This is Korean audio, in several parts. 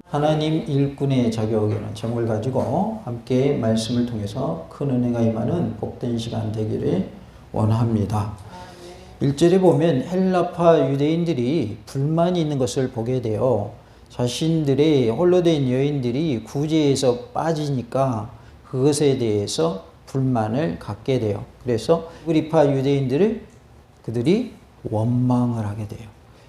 하나님 일꾼의 자격이라는 제목을 가지고 함께 말씀을 통해서 큰 은혜가 임하는 복된 시간 되기를 원합니다. 1절에 보면 헬라파 유대인들이 불만이 있는 것을 보게 돼요. 자신들의 홀로 된 여인들이 구제에서 빠지니까 그것에 대해서 불만을 갖게 돼요. 그래서 히브리파 유대인들을 그들이 원망을 하게 돼요.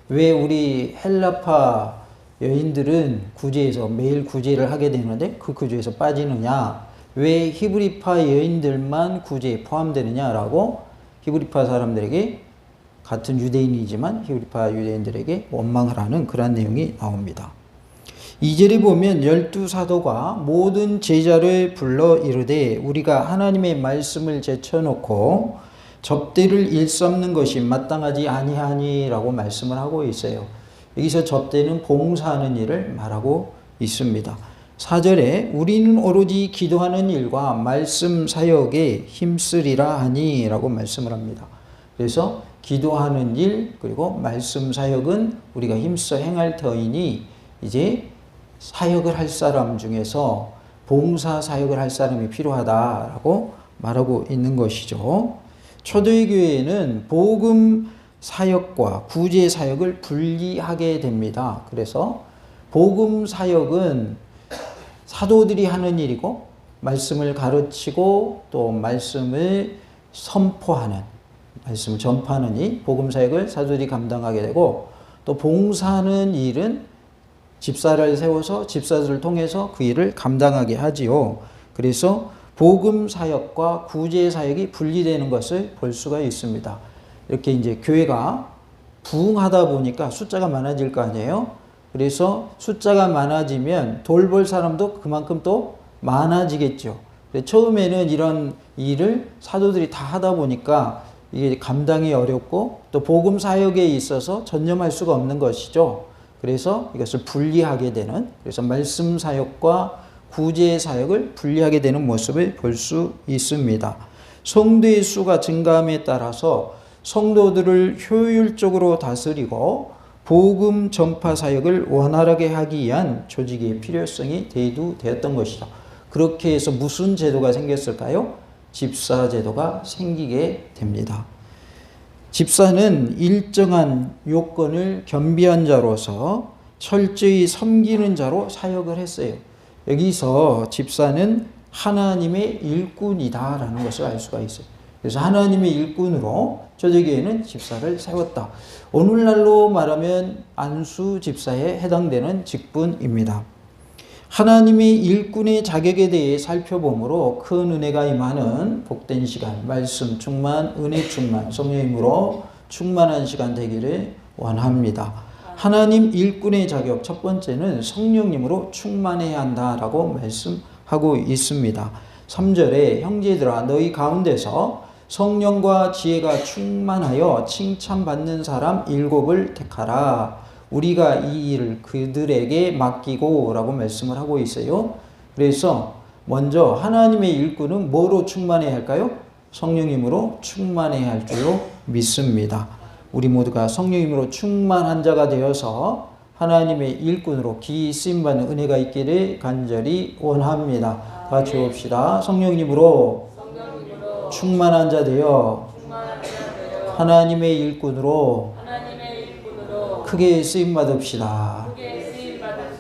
왜 우리 헬라파 여인들은 구제에서 매일 구제를 하게 되는데 그 구제에서 빠지느냐? 왜 히브리파 여인들만 구제에 포함되느냐라고 히브리파 사람들에게 같은 유대인이지만 히브리파 유대인들에게 원망을 하는 그런 내용이 나옵니다. 2절에 보면 12사도가 모든 제자를 불러 이르되 우리가 하나님의 말씀을 제쳐놓고 접대를 일삼는 것이 마땅하지 아니하니라고 말씀을 하고 있어요. 여기서 접대는 봉사하는 일을 말하고 있습니다. 4절에 우리는 오로지 기도하는 일과 말씀 사역에 힘쓰리라 하니 라고 말씀을 합니다. 그래서 기도하는 일 그리고 말씀 사역은 우리가 힘써 행할 터이니 이제 사역을 할 사람 중에서 봉사 사역을 할 사람이 필요하다라고 말하고 있는 것이죠. 초대의 교회에는 복음 사역과 구제 사역을 분리하게 됩니다. 그래서 복음 사역은 사도들이 하는 일이고 말씀을 가르치고 또 말씀을 선포하는 말씀을 전파하는 일, 복음 사역을 사도들이 감당하게 되고 또 봉사하는 일은 집사를 세워서 집사들을 통해서 그 일을 감당하게 하지요. 그래서 복음 사역과 구제 사역이 분리되는 것을 볼 수가 있습니다. 이렇게 이제 교회가 부흥하다 보니까 숫자가 많아질 거 아니에요? 그래서 숫자가 많아지면 돌볼 사람도 그만큼 또 많아지겠죠. 처음에는 이런 일을 사도들이 다 하다 보니까 이게 감당이 어렵고 또 복음 사역에 있어서 전념할 수가 없는 것이죠. 그래서 이것을 분리하게 되는, 그래서 말씀 사역과 구제 사역을 분리하게 되는 모습을 볼 수 있습니다. 성도의 수가 증가함에 따라서 성도들을 효율적으로 다스리고 복음 전파 사역을 원활하게 하기 위한 조직의 필요성이 대두되었던 것이죠. 그렇게 해서 무슨 제도가 생겼을까요? 집사 제도가 생기게 됩니다. 집사는 일정한 요건을 겸비한 자로서 철저히 섬기는 자로 사역을 했어요. 여기서 집사는 하나님의 일꾼이다라는 것을 알 수가 있어요. 그래서 하나님의 일꾼으로 초대교회는 집사를 세웠다. 오늘날로 말하면 안수 집사에 해당되는 직분입니다. 하나님의 일꾼의 자격에 대해 살펴보므로 큰 은혜가 임하는 복된 시간, 말씀 충만, 은혜 충만, 성령의 힘으로 충만한 시간 되기를 원합니다. 하나님 일꾼의 자격 첫 번째는 성령님으로 충만해야 한다라고 말씀하고 있습니다. 3절에 형제들아 너희 가운데서 성령과 지혜가 충만하여 칭찬받는 사람 7을 택하라. 우리가 이 일을 그들에게 맡기고 라고 말씀을 하고 있어요. 그래서 먼저 하나님의 일꾼은 뭐로 충만해야 할까요? 성령님으로 충만해야 할 줄로 믿습니다. 우리 모두가 성령님으로 충만한 자가 되어서 하나님의 일꾼으로 기이 쓰임받는 은혜가 있기를 간절히 원합니다. 다 같이 봅시다. 성령님으로 충만한 자 되어 하나님의 일꾼으로 크게 쓰임받읍시다.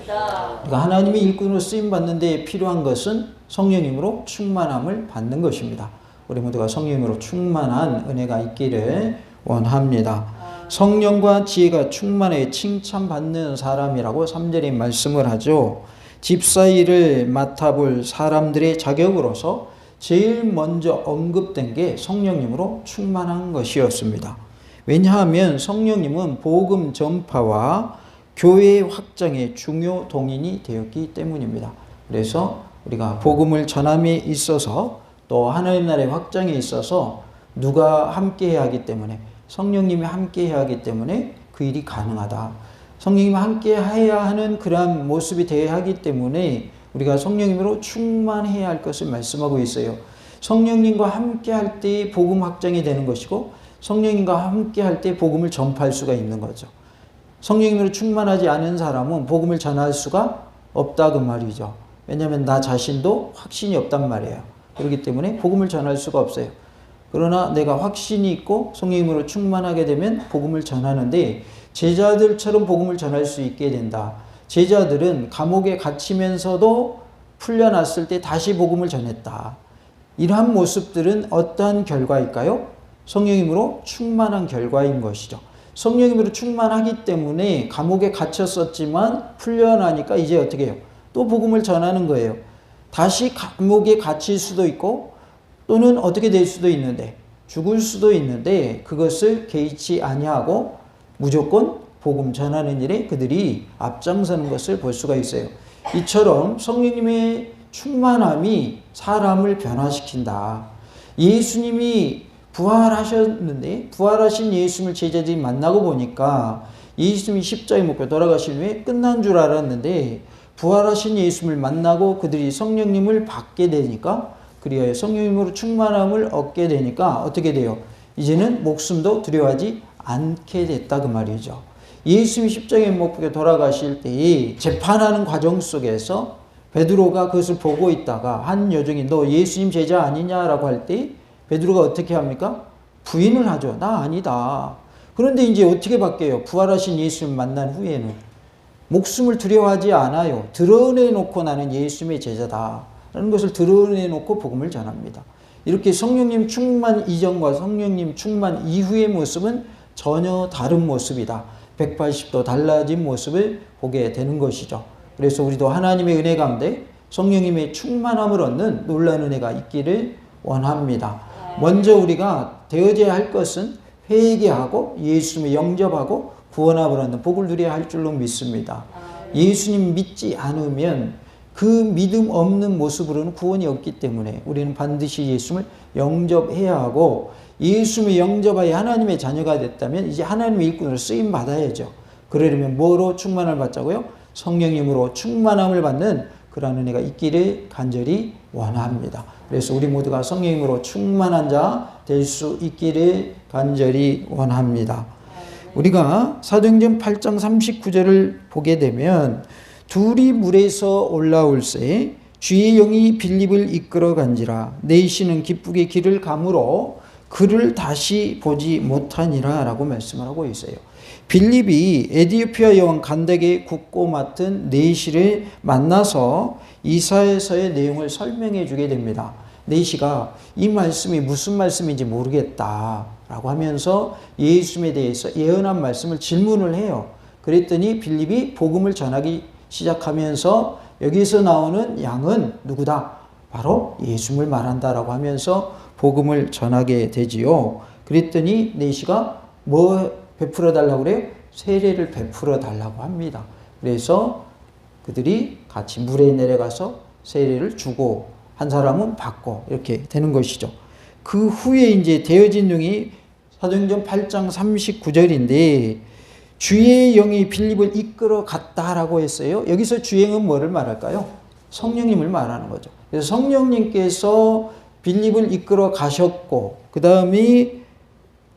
그러니까 하나님의 일꾼으로 쓰임받는 데 필요한 것은 성령님으로 충만함을 받는 것입니다. 우리 모두가 성령님으로 충만한 은혜가 있기를 원합니다. 성령과 지혜가 충만해 칭찬받는 사람이라고 3절에 말씀을 하죠. 집사 일을 맡아볼 사람들의 자격으로서 제일 먼저 언급된 게 성령님으로 충만한 것이었습니다. 왜냐하면 성령님은 복음 전파와 교회 확장의 중요 동인이 되었기 때문입니다. 그래서 우리가 복음을 전함에 있어서 또 하나님 나라의 확장에 있어서 누가 함께해야 하기 때문에 성령님이 함께해야 하기 때문에 그 일이 가능하다. 성령님이 함께해야 하는 그러한 모습이 되어야 하기 때문에 우리가 성령님으로 충만해야 할 것을 말씀하고 있어요. 성령님과 함께할 때 복음 확장이 되는 것이고 성령님과 함께할 때 복음을 전파할 수가 있는 거죠. 성령님으로 충만하지 않은 사람은 복음을 전할 수가 없다 그 말이죠. 왜냐하면 나 자신도 확신이 없단 말이에요. 그렇기 때문에 복음을 전할 수가 없어요. 그러나 내가 확신이 있고 성령님으로 충만하게 되면 복음을 전하는데 제자들처럼 복음을 전할 수 있게 된다. 제자들은 감옥에 갇히면서도 풀려났을 때 다시 복음을 전했다. 이러한 모습들은 어떠한 결과일까요? 성령님으로 충만한 결과인 것이죠. 성령님으로 충만하기 때문에 감옥에 갇혔었지만 풀려나니까 이제 어떻게 해요? 또 복음을 전하는 거예요. 다시 감옥에 갇힐 수도 있고 또는 어떻게 될 수도 있는데 죽을 수도 있는데 그것을 개의치 아니하고 무조건 복음 전하는 일에 그들이 앞장서는 것을 볼 수가 있어요. 이처럼 성령님의 충만함이 사람을 변화시킨다. 예수님이 부활하셨는데 부활하신 예수님을 제자들이 만나고 보니까 예수님이 십자가에 못 박혀 돌아가신 후에 끝난 줄 알았는데 부활하신 예수님을 만나고 그들이 성령님을 받게 되니까 그리하여 성령님으로 충만함을 얻게 되니까 어떻게 돼요? 이제는 목숨도 두려워하지 않게 됐다 그 말이죠. 예수님이 십자가에 못 박혀 돌아가실 때 재판하는 과정 속에서 베드로가 그것을 보고 있다가 한 여종이 너 예수님 제자 아니냐라고 할 때 베드로가 어떻게 합니까? 부인을 하죠. 나 아니다. 그런데 이제 어떻게 바뀌어요? 부활하신 예수님 만난 후에는 목숨을 두려워하지 않아요. 드러내놓고 나는 예수님의 제자다 라는 것을 드러내놓고 복음을 전합니다. 이렇게 성령님 충만 이전과 성령님 충만 이후의 모습은 전혀 다른 모습이다. 180도 달라진 모습을 보게 되는 것이죠. 그래서 우리도 하나님의 은혜 가운데 성령님의 충만함을 얻는 놀라운 은혜가 있기를 원합니다. 먼저 우리가 되어져야 할 것은 회개하고 예수님을 영접하고 구원함을 얻는 복을 누려야 할 줄로 믿습니다. 예수님 믿지 않으면 그 믿음 없는 모습으로는 구원이 없기 때문에 우리는 반드시 예수님을 영접해야 하고 예수님을 영접하여 하나님의 자녀가 됐다면 이제 하나님의 일꾼으로 쓰임 받아야죠. 그러려면 뭐로 충만을 받자고요? 성령님으로 충만함을 받는 그런 은혜가 있기를 간절히 원합니다. 그래서 우리 모두가 성령님으로 충만한 자 될 수 있기를 간절히 원합니다. 우리가 사도행전 8장 39절을 보게 되면 둘이 물에서 올라올새 주의 영이 빌립을 이끌어 간지라 내시는 기쁘게 길을 가므로 그를 다시 보지 못하니라 라고 말씀을 하고 있어요. 빌립이 에디오피아 여왕 간닥의 국고 맡은 내시를 만나서 이사야서의 내용을 설명해 주게 됩니다. 내시가 이 말씀이 무슨 말씀인지 모르겠다 라고 하면서 예수님에 대해서 예언한 말씀을 질문을 해요. 그랬더니 빌립이 복음을 전하기 시작하면서 여기서 나오는 양은 누구다? 바로 예수님을 말한다라고 하면서 복음을 전하게 되지요. 그랬더니 내시가 뭐 베풀어 달라고 그래요? 세례를 베풀어 달라고 합니다. 그래서 그들이 같이 물에 내려가서 세례를 주고 한 사람은 받고 이렇게 되는 것이죠. 그 후에 이제 되어진 내용이 사도행전 8장 39절인데 주의 영이 빌립을 이끌어 갔다라고 했어요. 여기서 주행은 뭐를 말할까요? 성령님을 말하는 거죠. 그래서 성령님께서 빌립을 이끌어 가셨고 그 다음에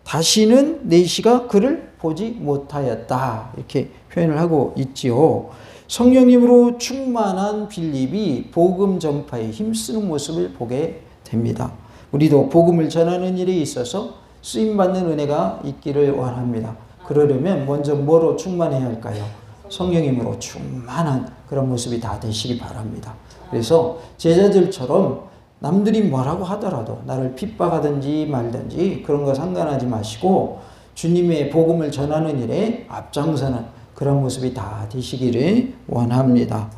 다시는 내시가 그를 보지 못하였다 이렇게 표현을 하고 있지요. 성령님으로 충만한 빌립이 복음 전파에 힘쓰는 모습을 보게 됩니다. 우리도 복음을 전하는 일에 있어서 쓰임받는 은혜가 있기를 원합니다. 그러려면 먼저 뭐로 충만해야 할까요? 성령님으로 충만한 그런 모습이 다 되시기 바랍니다. 그래서 제자들처럼 남들이 뭐라고 하더라도 나를 핍박하든지 말든지 그런 거 상관하지 마시고 주님의 복음을 전하는 일에 앞장서는 그런 모습이 다 되시기를 원합니다.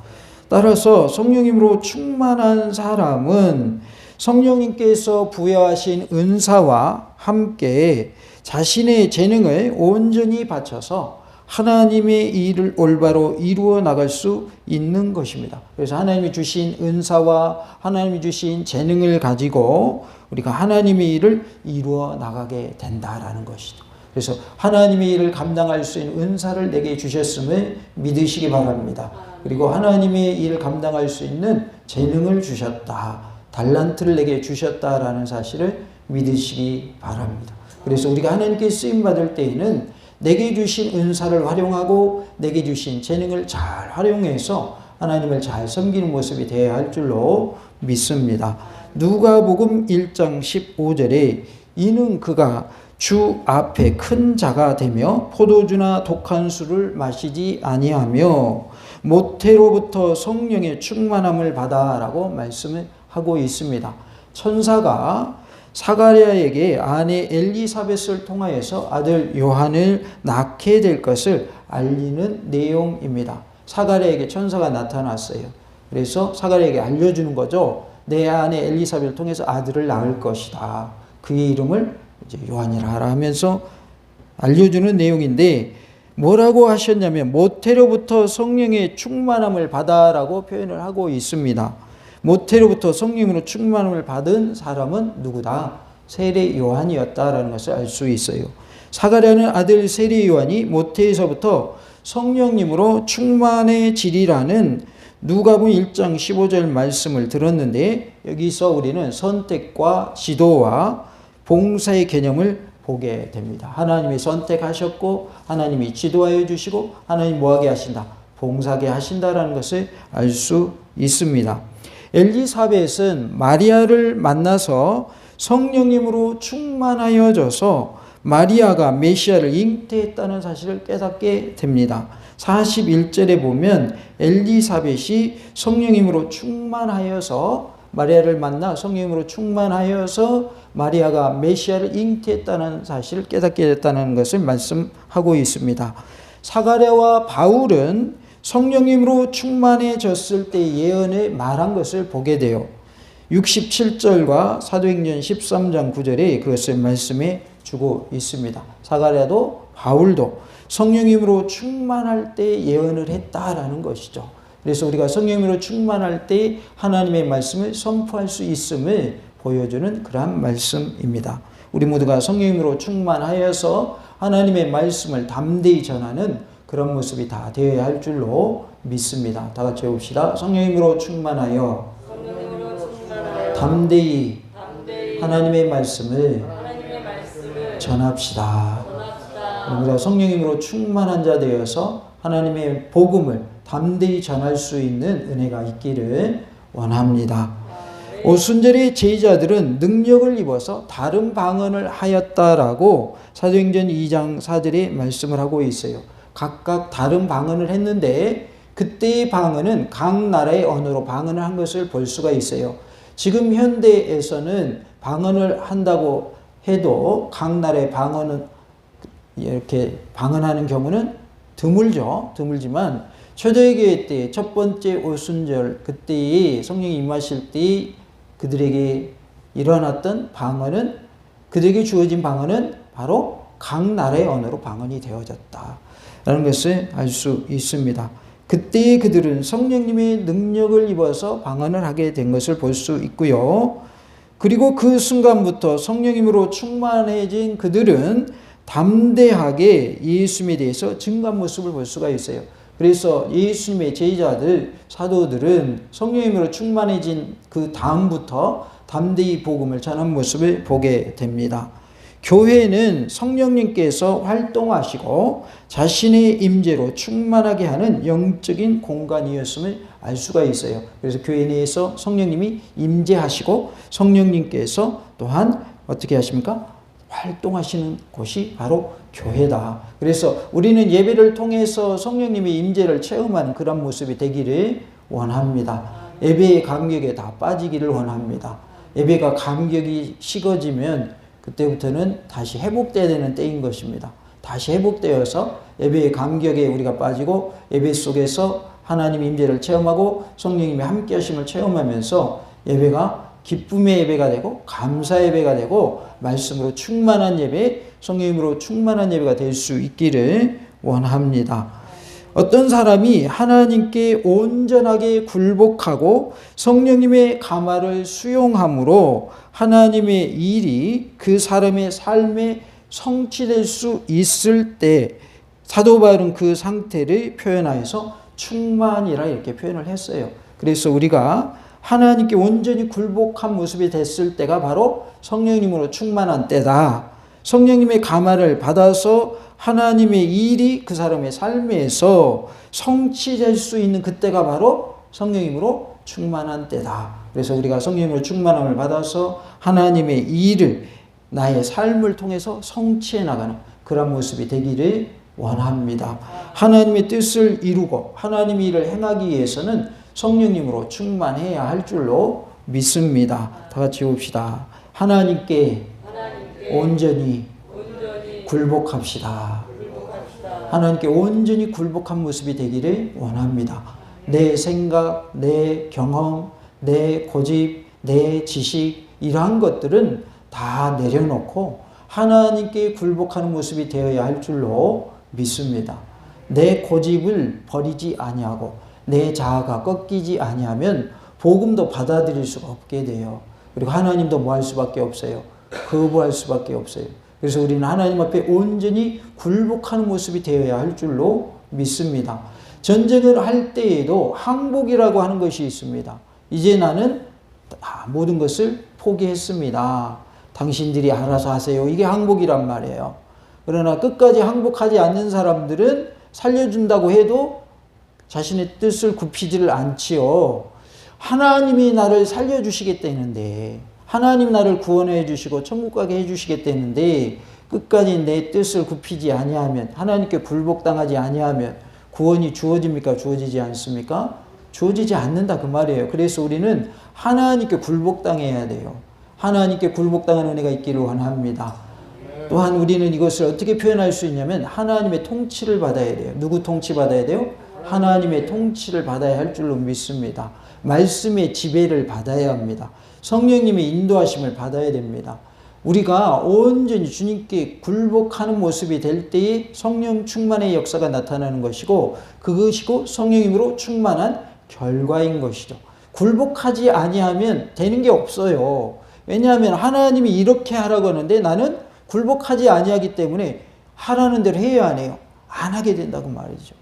따라서 성령님으로 충만한 사람은 성령님께서 부여하신 은사와 함께 자신의 재능을 온전히 바쳐서 하나님의 일을 올바로 이루어 나갈 수 있는 것입니다. 그래서 하나님이 주신 은사와 하나님이 주신 재능을 가지고 우리가 하나님의 일을 이루어 나가게 된다라는 것이죠. 그래서 하나님의 일을 감당할 수 있는 은사를 내게 주셨음을 믿으시기 바랍니다. 그리고 하나님의 일을 감당할 수 있는 재능을 주셨다. 달란트를 내게 주셨다라는 사실을 믿으시기 바랍니다. 그래서 우리가 하나님께 쓰임받을 때에는 내게 주신 은사를 활용하고 내게 주신 재능을 잘 활용해서 하나님을 잘 섬기는 모습이 되어야 할 줄로 믿습니다. 누가복음 1장 15절에 이는 그가 주 앞에 큰 자가 되며 포도주나 독한 술을 마시지 아니하며 모태로부터 성령의 충만함을 받아라고 말씀을 하고 있습니다. 천사가 사가랴에게 아내 엘리사벳을 통하여서 아들 요한을 낳게 될 것을 알리는 내용입니다. 사가랴에게 천사가 나타났어요. 그래서 사가랴에게 알려주는 거죠. 내 아내 엘리사벳을 통해서 아들을 낳을 것이다. 그의 이름을 이제 요한이라 하라 하면서 알려주는 내용인데 뭐라고 하셨냐면 모태로부터 성령의 충만함을 받아라고 표현을 하고 있습니다. 모태로부터 성령으로 충만함을 받은 사람은 누구다? 세례 요한이었다라는 것을 알 수 있어요. 사가랴는 아들 세례 요한이 모태에서부터 성령님으로 충만해지리라는 누가복음 1장 15절 말씀을 들었는데 여기서 우리는 선택과 지도와 봉사의 개념을 보게 됩니다. 하나님이 선택하셨고 하나님이 지도하여 주시고 하나님이 뭐하게 하신다? 봉사하게 하신다라는 것을 알 수 있습니다. 엘리사벳은 마리아를 만나서 성령님으로 충만하여져서 마리아가 메시아를 잉태했다는 사실을 깨닫게 됩니다. 41절에 보면 엘리사벳이 성령님으로 충만하여서 마리아를 만나 성령님으로 충만하여서 마리아가 메시아를 잉태했다는 사실을 깨닫게 됐다는 것을 말씀하고 있습니다. 사가랴와 바울은 성령님으로 충만해졌을 때 예언을 말한 것을 보게 돼요. 67절과 사도행전 13장 9절에 그것을 말씀해 주고 있습니다. 사가랴도 바울도 성령님으로 충만할 때 예언을 했다라는 것이죠. 그래서 우리가 성령님으로 충만할 때 하나님의 말씀을 선포할 수 있음을 보여주는 그러한 말씀입니다. 우리 모두가 성령님으로 충만하여서 하나님의 말씀을 담대히 전하는 그런 모습이 다 되어야 할 줄로 믿습니다. 다 같이 해봅시다. 성령님으로 충만하여 담대히 하나님의 말씀을 전합시다. 우리가 성령님으로 충만한 자 되어서 하나님의 복음을 담대히 전할 수 있는 은혜가 있기를 원합니다. 오순절의 제자들은 능력을 입어서 다른 방언을 하였다라고 사도행전 2장 4절에 말씀을 하고 있어요. 각각 다른 방언을 했는데 그때의 방언은 각 나라의 언어로 방언을 한 것을 볼 수가 있어요. 지금 현대에서는 방언을 한다고 해도 각 나라의 방언은 이렇게 방언하는 경우는 드물죠. 드물지만 초대교회 때 첫 번째 오순절 그때의 성령이 임하실 때 그들에게 일어났던 방언은 그들에게 주어진 방언은 바로 각 나라의 언어로 방언이 되어졌다라는 것을 알 수 있습니다. 그때 그들은 성령님의 능력을 입어서 방언을 하게 된 것을 볼 수 있고요. 그리고 그 순간부터 성령님으로 충만해진 그들은 담대하게 예수님에 대해서 증거한 모습을 볼 수가 있어요. 그래서 예수님의 제자들, 사도들은 성령님으로 충만해진 그 다음부터 담대히 복음을 전한 모습을 보게 됩니다. 교회는 성령님께서 활동하시고 자신의 임재로 충만하게 하는 영적인 공간이었음을 알 수가 있어요. 그래서 교회 내에서 성령님이 임재하시고 성령님께서 또한 어떻게 하십니까? 활동하시는 곳이 바로 교회다. 그래서 우리는 예배를 통해서 성령님의 임재를 체험하는 그런 모습이 되기를 원합니다. 예배의 감격에 다 빠지기를 원합니다. 예배가 감격이 식어지면 그때부터는 다시 회복돼야 되는 때인 것입니다. 다시 회복되어서 예배의 감격에 우리가 빠지고 예배 속에서 하나님 임재를 체험하고 성령님의 함께 하심을 체험하면서 예배가 기쁨의 예배가 되고 감사 예배가 되고 말씀으로 충만한 예배, 성령님으로 충만한 예배가 될 수 있기를 원합니다. 어떤 사람이 하나님께 온전하게 굴복하고 성령님의 감화를 수용함으로 하나님의 일이 그 사람의 삶에 성취될 수 있을 때 사도 바울은 그 상태를 표현하여서 충만이라 이렇게 표현을 했어요. 그래서 우리가 하나님께 온전히 굴복한 모습이 됐을 때가 바로 성령님으로 충만한 때다. 성령님의 감화를 받아서 하나님의 일이 그 사람의 삶에서 성취될 수 있는 그때가 바로 성령님으로 충만한 때다. 그래서 우리가 성령님으로 충만함을 받아서 하나님의 일을 나의 삶을 통해서 성취해 나가는 그런 모습이 되기를 원합니다. 하나님의 뜻을 이루고 하나님의 일을 행하기 위해서는 성령님으로 충만해야 할 줄로 믿습니다. 다 같이 봅시다. 하나님께 온전히 굴복합시다. 하나님께 온전히 굴복한 모습이 되기를 원합니다. 내 생각, 내 경험, 내 고집, 내 지식 이러한 것들은 다 내려놓고 하나님께 굴복하는 모습이 되어야 할 줄로 믿습니다. 내 고집을 버리지 아니하고 내 자아가 꺾이지 아니하면 복음도 받아들일 수가 없게 돼요. 그리고 하나님도 뭐 할 수밖에 없어요. 거부할 수밖에 없어요. 그래서 우리는 하나님 앞에 온전히 굴복하는 모습이 되어야 할 줄로 믿습니다. 전쟁을 할 때에도 항복이라고 하는 것이 있습니다. 이제 나는 모든 것을 포기했습니다. 당신들이 알아서 하세요. 이게 항복이란 말이에요. 그러나 끝까지 항복하지 않는 사람들은 살려준다고 해도 자신의 뜻을 굽히지를 않지요. 하나님이 나를 살려주시겠다는데, 하나님 나를 구원해 주시고 천국 가게 해 주시겠다는데 끝까지 내 뜻을 굽히지 아니하면, 하나님께 굴복당하지 아니하면 구원이 주어집니까? 주어지지 않습니까? 주어지지 않는다 그 말이에요. 그래서 우리는 하나님께 굴복당해야 돼요. 하나님께 굴복당하는 은혜가 있기를 원합니다. 또한 우리는 이것을 어떻게 표현할 수 있냐면 하나님의 통치를 받아야 돼요. 누구 통치 받아야 돼요? 하나님의 통치를 받아야 할 줄로 믿습니다. 말씀의 지배를 받아야 합니다. 성령님의 인도하심을 받아야 됩니다. 우리가 온전히 주님께 굴복하는 모습이 될 때에 성령 충만의 역사가 나타나는 것이고, 그것이고 성령님으로 충만한 결과인 것이죠. 굴복하지 아니하면 되는 게 없어요. 왜냐하면 하나님이 이렇게 하라고 하는데 나는 굴복하지 아니하기 때문에 하라는 대로 해야 하네요. 안 하게 된다고 말이죠.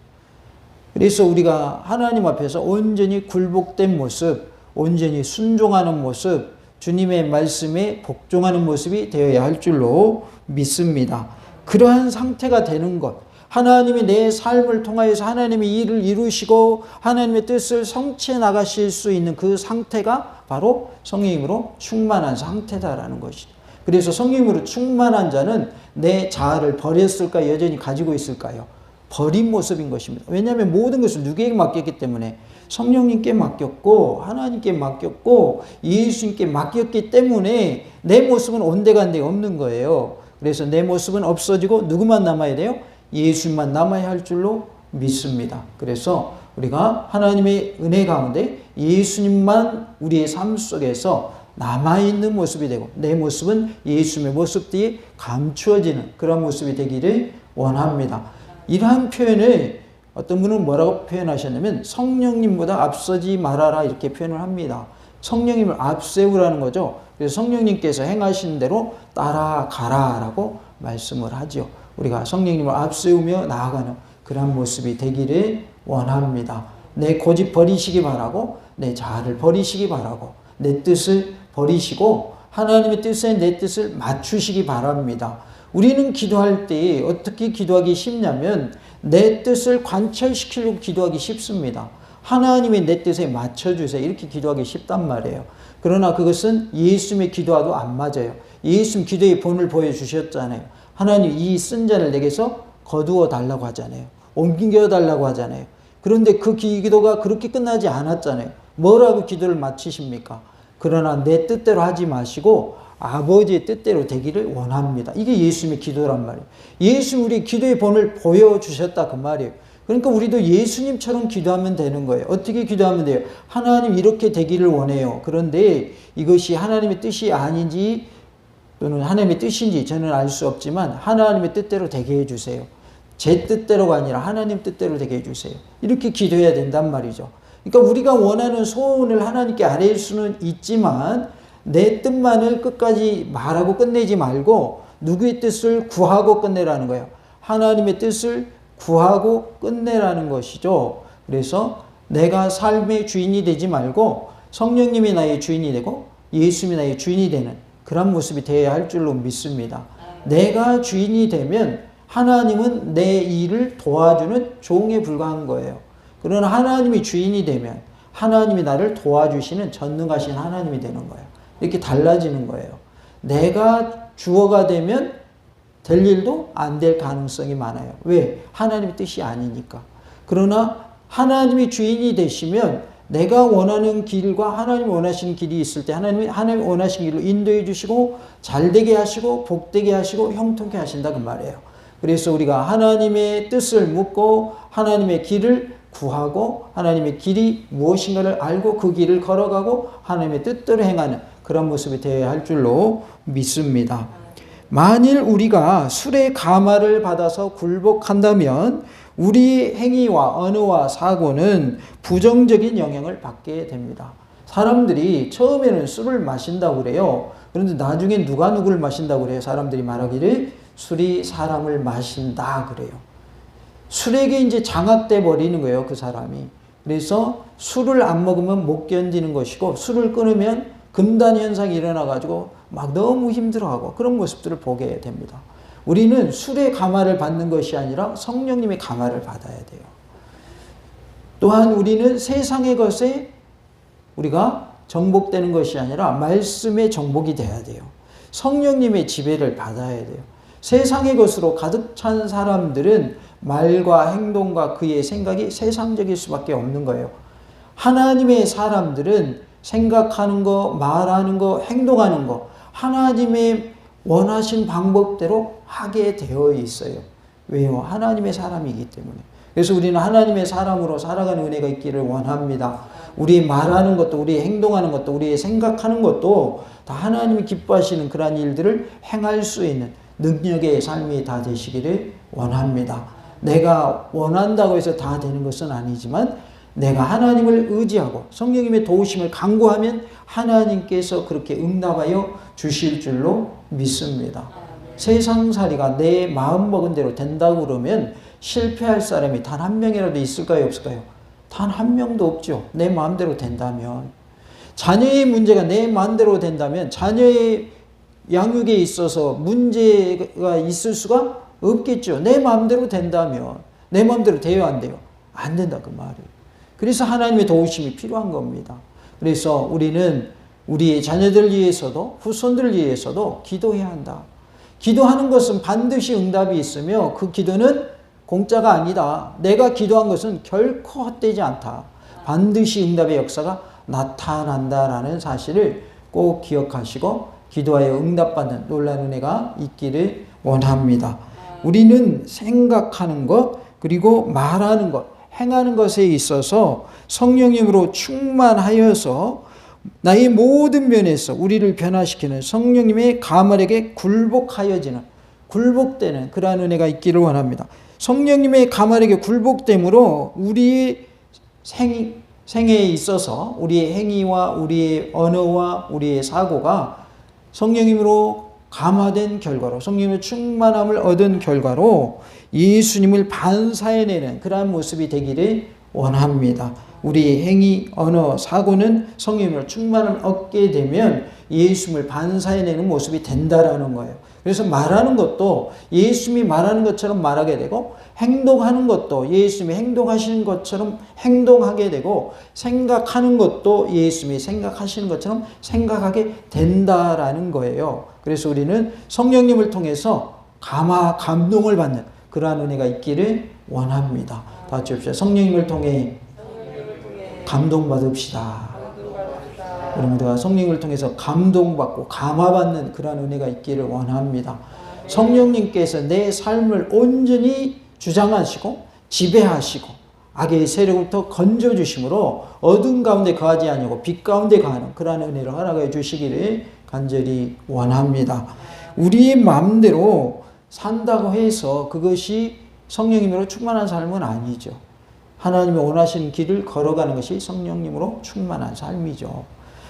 그래서 우리가 하나님 앞에서 온전히 굴복된 모습, 온전히 순종하는 모습, 주님의 말씀에 복종하는 모습이 되어야 할 줄로 믿습니다. 그러한 상태가 되는 것, 하나님이 내 삶을 통하여서 하나님의 일을 이루시고 하나님의 뜻을 성취해 나가실 수 있는 그 상태가 바로 성령님으로 충만한 상태다라는 것이죠. 그래서 성령님으로 충만한 자는 내 자아를 버렸을까, 여전히 가지고 있을까요? 버린 모습인 것입니다. 왜냐하면 모든 것을 누구에게 맡겼기 때문에, 성령님께 맡겼고 하나님께 맡겼고 예수님께 맡겼기 때문에 내 모습은 온데간데 없는 거예요. 그래서 내 모습은 없어지고 누구만 남아야 돼요? 예수님만 남아야 할 줄로 믿습니다. 그래서 우리가 하나님의 은혜 가운데 예수님만 우리의 삶 속에서 남아있는 모습이 되고 내 모습은 예수님의 모습 뒤에 감추어지는 그런 모습이 되기를 원합니다. 이러한 표현을 어떤 분은 뭐라고 표현하셨냐면 성령님보다 앞서지 말아라 이렇게 표현을 합니다. 성령님을 앞세우라는 거죠. 그래서 성령님께서 행하신 대로 따라가라 라고 말씀을 하죠. 우리가 성령님을 앞세우며 나아가는 그런 모습이 되기를 원합니다. 내 고집 버리시기 바라고, 내 자아를 버리시기 바라고, 내 뜻을 버리시고 하나님의 뜻에 내 뜻을 맞추시기 바랍니다. 우리는 기도할 때 어떻게 기도하기 쉽냐면 내 뜻을 관철시키려고 기도하기 쉽습니다. 하나님의 내 뜻에 맞춰주세요. 이렇게 기도하기 쉽단 말이에요. 그러나 그것은 예수님의 기도와도 안 맞아요. 예수님 기도의 본을 보여주셨잖아요. 하나님 이 쓴 자를 내게서 거두어 달라고 하잖아요. 옮겨 달라고 하잖아요. 그런데 그 기도가 그렇게 끝나지 않았잖아요. 뭐라고 기도를 마치십니까? 그러나 내 뜻대로 하지 마시고 아버지의 뜻대로 되기를 원합니다. 이게 예수님의 기도란 말이에요. 예수님 우리 기도의 본을 보여주셨다 그 말이에요. 그러니까 우리도 예수님처럼 기도하면 되는 거예요. 어떻게 기도하면 돼요? 하나님 이렇게 되기를 원해요. 그런데 이것이 하나님의 뜻이 아닌지 또는 하나님의 뜻인지 저는 알 수 없지만 하나님의 뜻대로 되게 해주세요. 제 뜻대로가 아니라 하나님 뜻대로 되게 해주세요. 이렇게 기도해야 된단 말이죠. 그러니까 우리가 원하는 소원을 하나님께 아뢰일 수는 있지만 내 뜻만을 끝까지 말하고 끝내지 말고 누구의 뜻을 구하고 끝내라는 거예요. 하나님의 뜻을 구하고 끝내라는 것이죠. 그래서 내가 삶의 주인이 되지 말고 성령님이 나의 주인이 되고 예수님이 나의 주인이 되는 그런 모습이 되어야 할 줄로 믿습니다. 내가 주인이 되면 하나님은 내 일을 도와주는 종에 불과한 거예요. 그러나 하나님이 주인이 되면 하나님이 나를 도와주시는 전능하신 하나님이 되는 거예요. 이렇게 달라지는 거예요. 내가 주어가 되면 될 일도 안 될 가능성이 많아요. 왜? 하나님의 뜻이 아니니까. 그러나 하나님이 주인이 되시면 내가 원하는 길과 하나님이 원하시는 길이 있을 때 하나님이 원하시는 길로 인도해 주시고 잘되게 하시고 복되게 하시고 형통케 하신다 그 말이에요. 그래서 우리가 하나님의 뜻을 묻고 하나님의 길을 구하고 하나님의 길이 무엇인가를 알고 그 길을 걸어가고 하나님의 뜻대로 행하는 그런 모습이 되어야 할 줄로 믿습니다. 만일 우리가 술의 감화를 받아서 굴복한다면 우리 행위와 언어와 사고는 부정적인 영향을 받게 됩니다. 사람들이 처음에는 술을 마신다고 그래요. 그런데 나중에 누가 누구를 마신다고 그래요? 사람들이 말하기를 술이 사람을 마신다 그래요. 술에게 이제 장악돼 버리는 거예요, 그 사람이. 그래서 술을 안 먹으면 못 견디는 것이고 술을 끊으면 금단 현상이 일어나가지고 막 너무 힘들어하고 그런 모습들을 보게 됩니다. 우리는 술의 감화를 받는 것이 아니라 성령님의 감화를 받아야 돼요. 또한 우리는 세상의 것에 우리가 정복되는 것이 아니라 말씀의 정복이 돼야 돼요. 성령님의 지배를 받아야 돼요. 세상의 것으로 가득 찬 사람들은 말과 행동과 그의 생각이 세상적일 수밖에 없는 거예요. 하나님의 사람들은 생각하는 거, 말하는 거, 행동하는 거 하나님의 원하신 방법대로 하게 되어 있어요. 왜요? 하나님의 사람이기 때문에. 그래서 우리는 하나님의 사람으로 살아가는 은혜가 있기를 원합니다. 우리 말하는 것도, 우리 행동하는 것도, 우리 생각하는 것도 다 하나님이 기뻐하시는 그러한 일들을 행할 수 있는 능력의 삶이 다 되시기를 원합니다. 내가 원한다고 해서 다 되는 것은 아니지만 내가 하나님을 의지하고 성령님의 도우심을 간구하면 하나님께서 그렇게 응답하여 주실 줄로 믿습니다. 세상살이가 내 마음먹은 대로 된다고 그러면 실패할 사람이 단 한 명이라도 있을까요? 없을까요? 단 한 명도 없죠. 내 마음대로 된다면. 자녀의 문제가 내 마음대로 된다면 자녀의 양육에 있어서 문제가 있을 수가 없겠죠. 내 마음대로 된다면. 내 마음대로 돼요, 안 돼요? 안 된다 그 말이에요. 그래서 하나님의 도우심이 필요한 겁니다. 그래서 우리는 우리의 자녀들 위해서도 후손들 위해서도 기도해야 한다. 기도하는 것은 반드시 응답이 있으며 그 기도는 공짜가 아니다. 내가 기도한 것은 결코 헛되지 않다. 반드시 응답의 역사가 나타난다라는 사실을 꼭 기억하시고 기도하여 응답받는 놀라운 은혜가 있기를 원합니다. 우리는 생각하는 것 그리고 말하는 것 행하는 것에 있어서 성령님으로 충만하여서 나의 모든 면에서 우리를 변화시키는 성령님의 가말에게 굴복되는 그러한 은혜가 있기를 원합니다. 성령님의 가말에게 굴복됨으로 우리의 생애에 있어서 우리의 행위와 우리의 언어와 우리의 사고가 성령님으로 감화된 결과로 성령님의 충만함을 얻은 결과로 예수님을 반사해내는 그러한 모습이 되기를 원합니다. 우리 행위, 언어, 사고는 성령님을 충만함을 얻게 되면 예수님을 반사해내는 모습이 된다라는 거예요. 그래서 말하는 것도 예수님이 말하는 것처럼 말하게 되고 행동하는 것도 예수님이 행동하시는 것처럼 행동하게 되고 생각하는 것도 예수님이 생각하시는 것처럼 생각하게 된다라는 거예요. 그래서 우리는 성령님을 통해서 감동을 받는 그러한 은혜가 있기를 원합니다. 다 같이 합시다. 성령님을 통해 감동받읍시다. 우리 모두가 성령님을 통해서 감동받고 감화받는 그러한 은혜가 있기를 원합니다. 성령님께서 내 삶을 온전히 주장하시고 지배하시고 악의 세력부터 건져주심으로 어둠 가운데 거하지 아니하고 빛 가운데 거하는 그러한 은혜를 허락해 주시기를 간절히 원합니다. 우리의 마음대로 산다고 해서 그것이 성령님으로 충만한 삶은 아니죠. 하나님이 원하시는 길을 걸어가는 것이 성령님으로 충만한 삶이죠.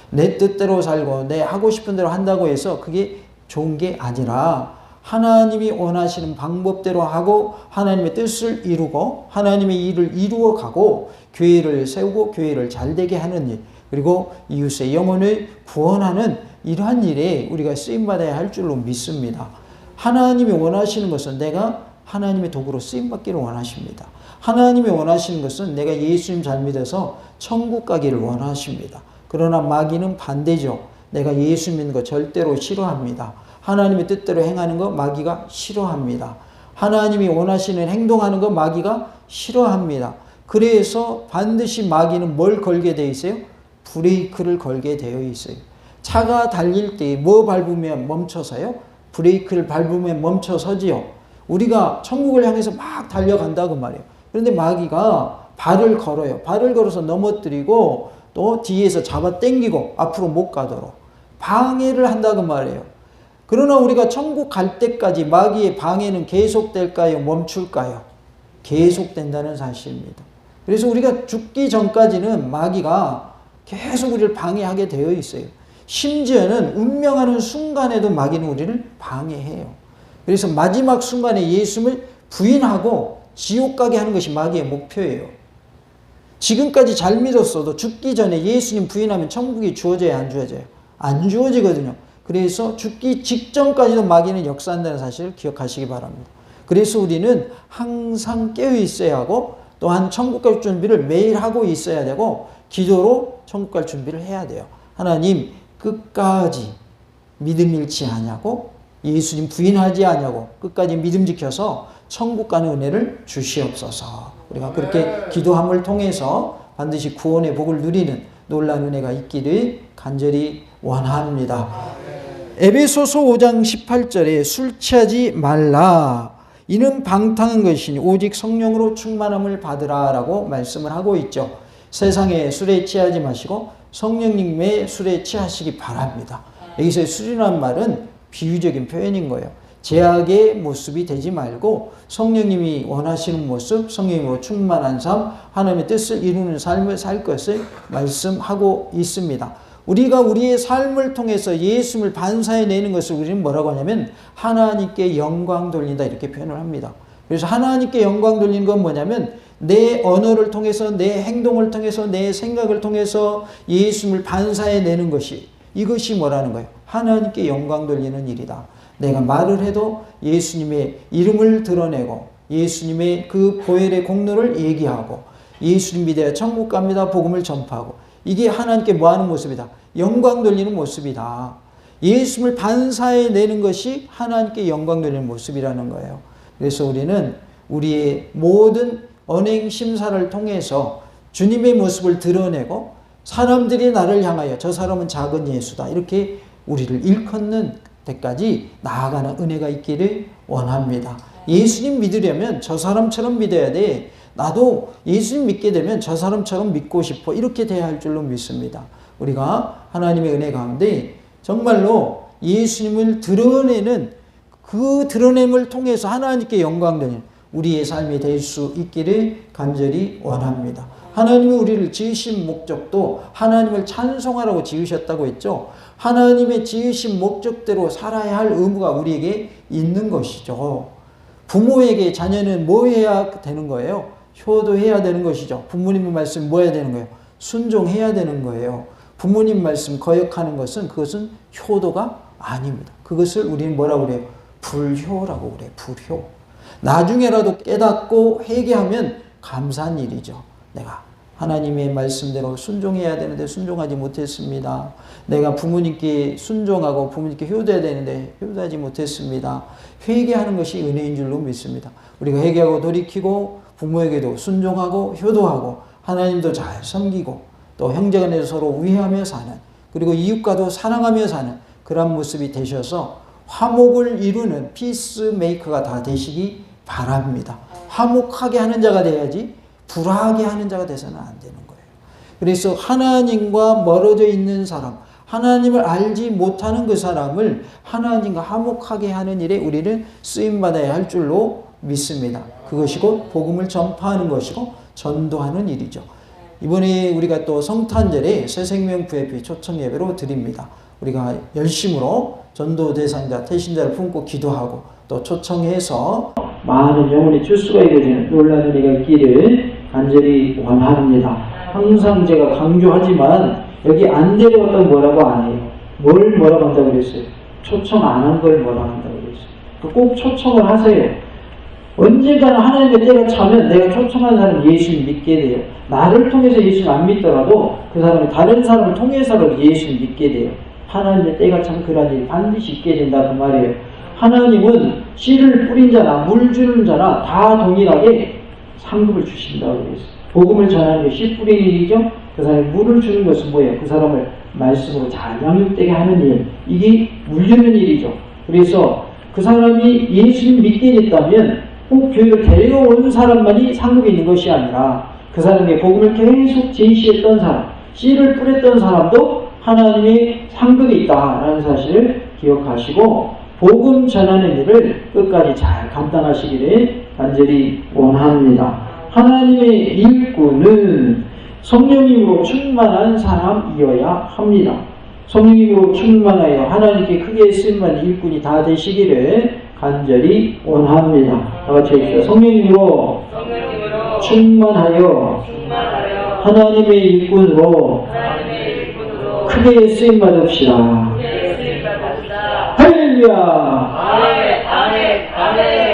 내 뜻대로 살고 내 하고 싶은 대로 한다고 해서 그게 좋은 게 아니라 하나님이 원하시는 방법대로 하고 하나님의 뜻을 이루고 하나님의 일을 이루어 가고 교회를 세우고 교회를 잘되게 하는 일 그리고 이웃의 영혼을 구원하는 이러한 일에 우리가 쓰임받아야 할 줄로 믿습니다. 하나님이 원하시는 것은 내가 하나님의 도구로 쓰임받기를 원하십니다. 하나님이 원하시는 것은 내가 예수님 잘 믿어서 천국 가기를 원하십니다. 그러나 마귀는 반대죠. 내가 예수 믿는 거 절대로 싫어합니다. 하나님의 뜻대로 행하는 거 마귀가 싫어합니다. 하나님이 원하시는 행동하는 거 마귀가 싫어합니다. 그래서 반드시 마귀는 뭘 걸게 되어 있어요? 브레이크를 걸게 되어 있어요. 차가 달릴 때 뭐 밟으면 멈춰서요? 브레이크를 밟으면 멈춰서지요. 우리가 천국을 향해서 막 달려간다고 말이에요. 그런데 마귀가 발을 걸어요. 발을 걸어서 넘어뜨리고 또 뒤에서 잡아 당기고 앞으로 못 가도록 방해를 한다고 말이에요. 그러나 우리가 천국 갈 때까지 마귀의 방해는 계속될까요? 멈출까요? 계속된다는 사실입니다. 그래서 우리가 죽기 전까지는 마귀가 계속 우리를 방해하게 되어 있어요. 심지어는 운명하는 순간에도 마귀는 우리를 방해해요. 그래서 마지막 순간에 예수님을 부인하고 지옥 가게 하는 것이 마귀의 목표예요. 지금까지 잘 믿었어도 죽기 전에 예수님 부인하면 천국이 주어져야 안 주어져요? 안 주어지거든요. 그래서 죽기 직전까지도 마귀는 역사한다는 사실을 기억하시기 바랍니다. 그래서 우리는 항상 깨어 있어야 하고 또한 천국 갈 준비를 매일 하고 있어야 되고 기도로 천국 갈 준비를 해야 돼요. 하나님 끝까지 믿음 잃지 않냐고 예수님 부인하지 않냐고 끝까지 믿음 지켜서 천국 가는 은혜를 주시옵소서. 우리가 그렇게 기도함을 통해서 반드시 구원의 복을 누리는 놀라운 은혜가 있기를 간절히 원합니다. 에베소서 5장 18절에 술 취하지 말라. 이는 방탕한 것이니 오직 성령으로 충만함을 받으라 라고 말씀을 하고 있죠. 세상에 술에 취하지 마시고 성령님의 술에 취하시기 바랍니다. 여기서 술이라는 말은 비유적인 표현인 거예요. 제약의 모습이 되지 말고 성령님이 원하시는 모습, 성령님으로 충만한 삶, 하나님의 뜻을 이루는 삶을 살 것을 말씀하고 있습니다. 우리가 우리의 삶을 통해서 예수님을 반사해내는 것을 우리는 뭐라고 하냐면 하나님께 영광 돌린다 이렇게 표현을 합니다. 그래서 하나님께 영광 돌리는 건 뭐냐면 내 언어를 통해서 내 행동을 통해서 내 생각을 통해서 예수님을 반사해내는 것이 이것이 뭐라는 거예요? 하나님께 영광 돌리는 일이다. 내가 말을 해도 예수님의 이름을 드러내고 예수님의 그 보혈의 공로를 얘기하고 예수님 믿어야 천국 갑니다. 복음을 전파하고 이게 하나님께 뭐하는 모습이다? 영광 돌리는 모습이다. 예수님을 반사해내는 것이 하나님께 영광 돌리는 모습이라는 거예요. 그래서 우리는 우리의 모든 언행 심사를 통해서 주님의 모습을 드러내고 사람들이 나를 향하여 저 사람은 작은 예수다 이렇게 우리를 일컫는 때까지 나아가는 은혜가 있기를 원합니다. 예수님 믿으려면 저 사람처럼 믿어야 돼. 나도 예수님 믿게 되면 저 사람처럼 믿고 싶어. 이렇게 돼야 할 줄로 믿습니다. 우리가 하나님의 은혜 가운데 정말로 예수님을 드러내는 그 드러냄을 통해서 하나님께 영광 되는 우리의 삶이 될 수 있기를 간절히 원합니다. 하나님이 우리를 지으신 목적도 하나님을 찬송하라고 지으셨다고 했죠. 하나님의 지으신 목적대로 살아야 할 의무가 우리에게 있는 것이죠. 부모에게 자녀는 뭐 해야 되는 거예요? 효도해야 되는 것이죠. 부모님의 말씀 뭐 해야 되는 거예요? 순종해야 되는 거예요. 부모님 말씀 거역하는 것은 그것은 효도가 아닙니다. 그것을 우리는 뭐라고 그래요? 불효라고 그래요. 불효. 나중에라도 깨닫고 회개하면 감사한 일이죠. 내가 하나님의 말씀대로 순종해야 되는데 순종하지 못했습니다. 내가 부모님께 순종하고 부모님께 효도해야 되는데 효도하지 못했습니다. 회개하는 것이 은혜인 줄로 믿습니다. 우리가 회개하고 돌이키고 부모에게도 순종하고 효도하고 하나님도 잘 섬기고 또 형제간에서 서로 우애하며 사는 그리고 이웃과도 사랑하며 사는 그런 모습이 되셔서 화목을 이루는 피스메이커가 다 되시기 바랍니다. 화목하게 하는 자가 돼야지 불화하게 하는 자가 돼서는 안 되는 거예요. 그래서 하나님과 멀어져 있는 사람, 하나님을 알지 못하는 그 사람을 하나님과 화목하게 하는 일에 우리는 쓰임받아야 할 줄로 믿습니다. 그것이 곧 복음을 전파하는 것이고 전도하는 일이죠. 이번에 우리가 또 성탄절에 새생명 VIP 초청 예배로 드립니다. 우리가 열심으로 전도 대상자, 태신자를 품고 기도하고 또 초청해서 많은 영혼이 출수가 이루어지는 놀라운 은혜가 있기를 간절히 원합니다. 항상 제가 강조하지만 여기 안 데려왔다고 뭐라고 안 해요. 뭘 뭐라고 한다고 그랬어요? 초청 안 한 걸 뭐라고 한다고 그랬어요. 꼭 초청을 하세요. 언젠가는 하나님의 때가 차면 내가 초청한 사람 예수를 믿게 돼요. 나를 통해서 예수를 안 믿더라도 그 사람이 다른 사람을 통해서라도 예수를 믿게 돼요. 하나님의 때가 참 그런 일이 반드시 있게 된다 그 말이에요. 하나님은 씨를 뿌린 자나 물 주는 자나 다 동일하게 상급을 주신다고 그랬어요. 복음을 전하는 게 씨 뿌리는 일이죠. 그 사람이 물을 주는 것은 뭐예요? 그 사람을 말씀으로 잘 양육되게 하는 일. 이게 물리는 일이죠. 그래서 그 사람이 예수를 믿게 됐다면 꼭 교회를 데려온 사람만이 상급이 있는 것이 아니라 그 사람에게 복음을 계속 제시했던 사람, 씨를 뿌렸던 사람도 하나님의 상급이 있다라는 사실을 기억하시고 복음 전하는 일을 끝까지 잘 감당하시기를 간절히 원합니다. 하나님의 일꾼은 성령님으로 충만한 사람이어야 합니다. 성령님으로 충만하여 하나님께 크게 쓰임받는 일꾼이 다 되시기를 간절히 원합니다. 다 같이 해주세요. 성령님으로 충만하여 하나님의 일꾼으로 크게 쓰임받읍시다. 할렐루야. 아멘.